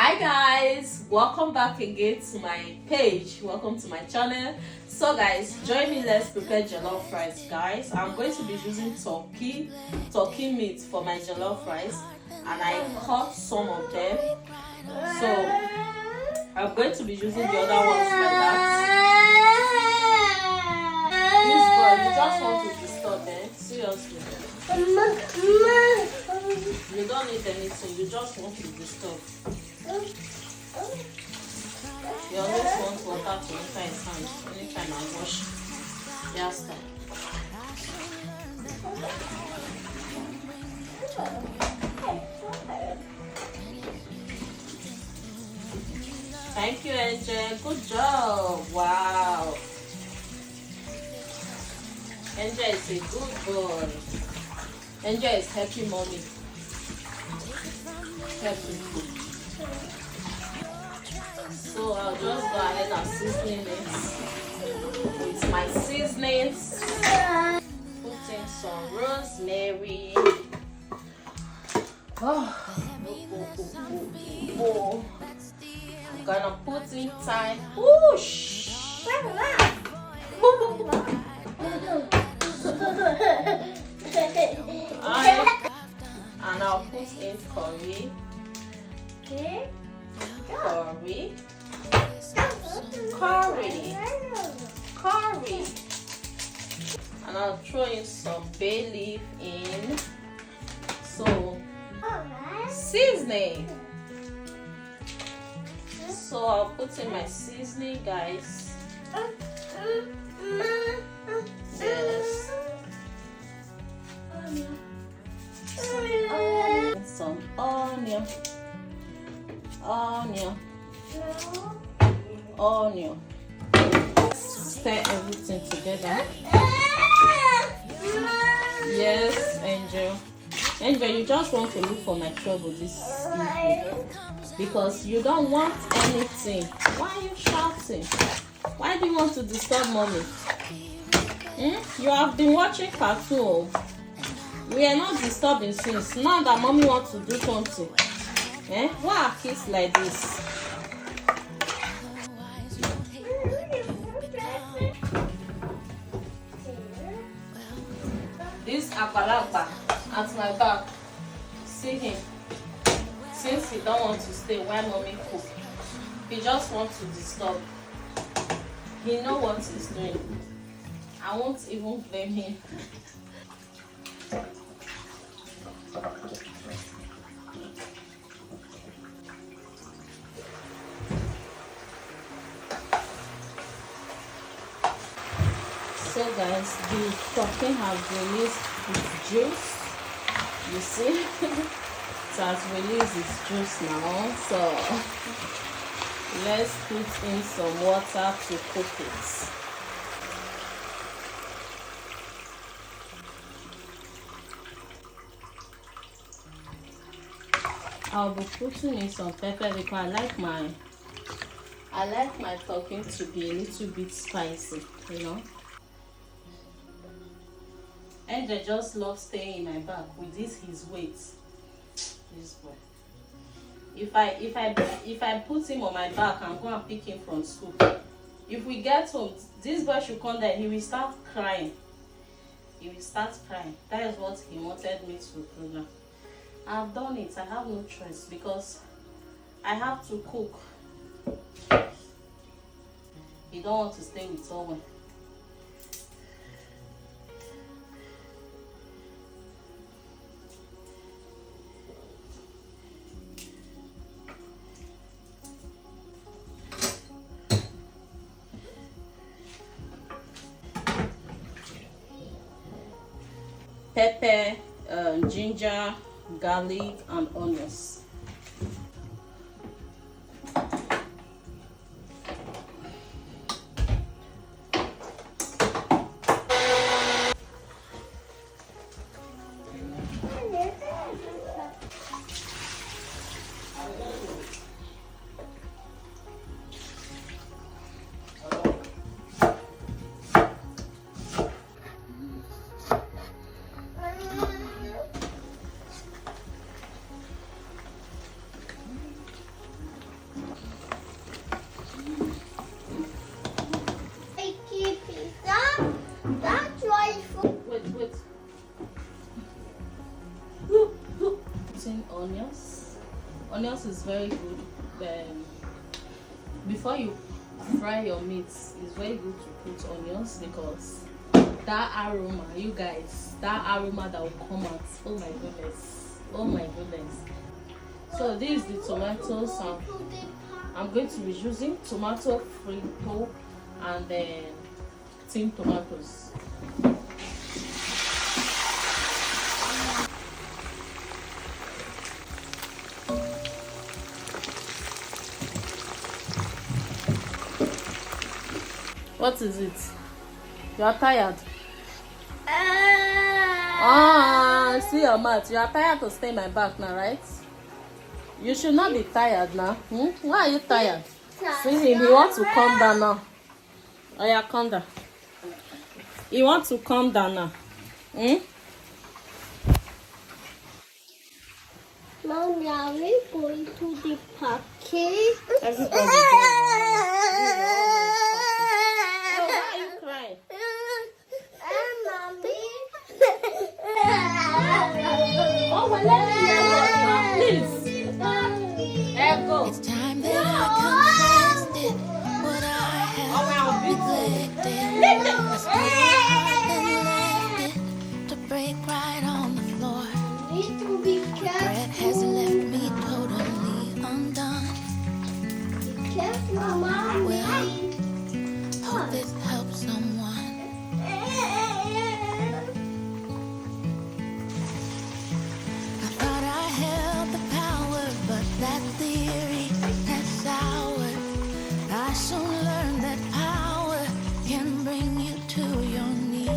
Hi guys, welcome back again to my page. Welcome to my channel. So guys, join me. Let's prepare jollof rice. Guys, I'm going to be using turkey meat for my jollof rice, and I cut some of them. So I'm going to be using the other ones like that. This boy, you just want to disturb them. Seriously. You don't need anything, you just want to disturb. You always want water to enter his hands anytime I wash. Yes, sir. Thank you, Angel. Good job. Wow. Angel is a good boy. Angel is helping mommy. Helping food. So I'll just go ahead and season it with my seasonings. Put in some rosemary. Oh. I'm gonna put in thyme. Whoosh. And I'll put in curry. Curry. And I'll throw in some bay leaf in. So seasoning. So I'll put in my seasoning, guys. Yes. Some onion. Stir everything together. Yes, Angel. Angel, you just want to look for my trouble this evening because you don't want anything. Why are you shouting? Why do you want to disturb mommy? You have been watching cartoon. We are not disturbing since now that mommy wants to do something. Why are kids like this? This Abalagba at my back. See him. Since he don't want to stay while mommy cook, he just wants to disturb. He knows what he's doing. I won't even blame him. So guys, the turkey has released its juice. You see, it has released its juice now. So let's put in some water to cook it. I'll be putting in some pepper because I like my turkey to be a little bit spicy, you know. And they just love staying in my back with his weight. This boy. If I put him on my back and go and pick him from school, if we get home, this boy should come there, he will start crying. That is what he wanted me to do now. I've done it. I have no choice because I have to cook. He don't want to stay with someone. Pepper, ginger, garlic, and onions. onions is very good. Before you fry your meat, it's very good to put onions because that aroma, you guys, that aroma that will come out. Oh my goodness. Oh my goodness. So this is the tomatoes. I'm going to be using tomato frito and then tin tomatoes. What is it? You are tired. See your mouth. You are tired to stay in my back now, right? You should not be tired now. Why are you tired? See him. He wants to calm down now. Oh yeah, calm down. He wants to calm down now. Mommy, are we going to the party? Everybody going. Why are you crying? Mommy. Oh, well, let me hear now, please. Go. It's time that I confessed it, what I have neglected. That's why I've been left it to break right on the floor. Need to be Regret careful. has left me totally undone. Careful, Mommy. Well, hope this helps someone. I thought I held the power, but that theory, that's sour. I soon learned that power can bring you to your knees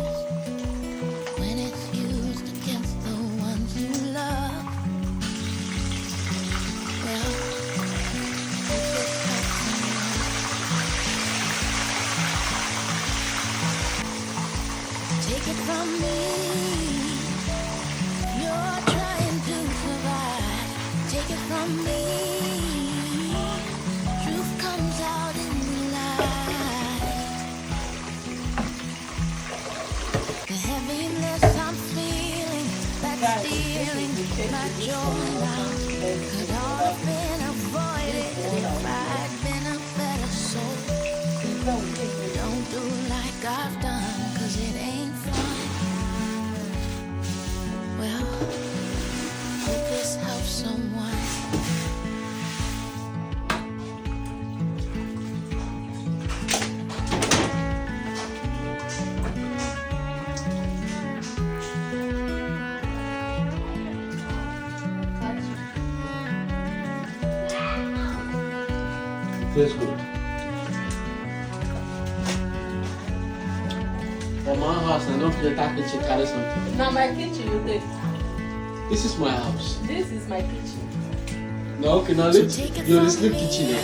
when it's used against the ones you love. Well, hope this helps someone. Take it from me. You're trying to survive. Take it from me. Truth comes out in the light. The heaviness I'm feeling, that's stealing my joy now. Could all have been avoided if I'd been a better soul. Don't do like I've done, 'cause it ain't fun. Well, hope this helps someone. Feels good. For my house, I don't feel that kitchen carry something. Now my kitchen you take. This is my house. This is my kitchen. No, okay, now let's Take it do from the sleep me. kitchen now.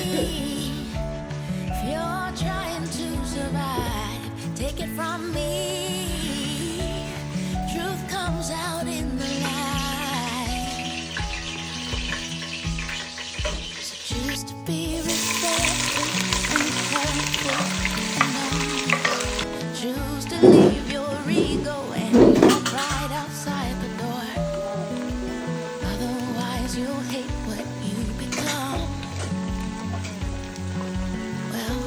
If you're trying to survive, take it from me. Truth comes out in the light. So choose to be respectful and helpful and humble. Choose to leave your ego and your pride outside the door. Otherwise, you'll hate what you become. Well,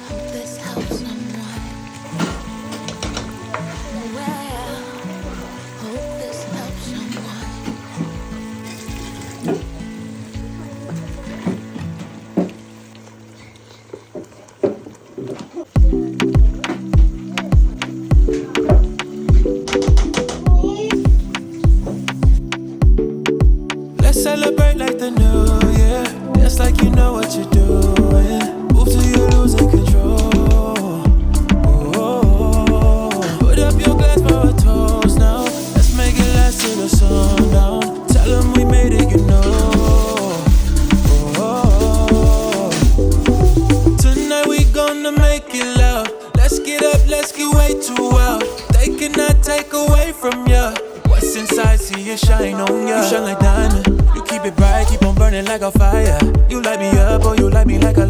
hope this helps someone. Well, hope this helps someone. Let's celebrate like the new year. Dance like you know what you're doing. Move till you're losing control. Oh, put up your glass for a toast now. Let's make it last till the sundown. Tell them we made it, you know. Oh, tonight we gonna make it loud. Let's get up, let's get way too wild. They cannot take away from ya. What's inside, see it shine on ya. You shine like diamond. You keep it bright, keep on burning like a fire. You light me up, oh you light me like a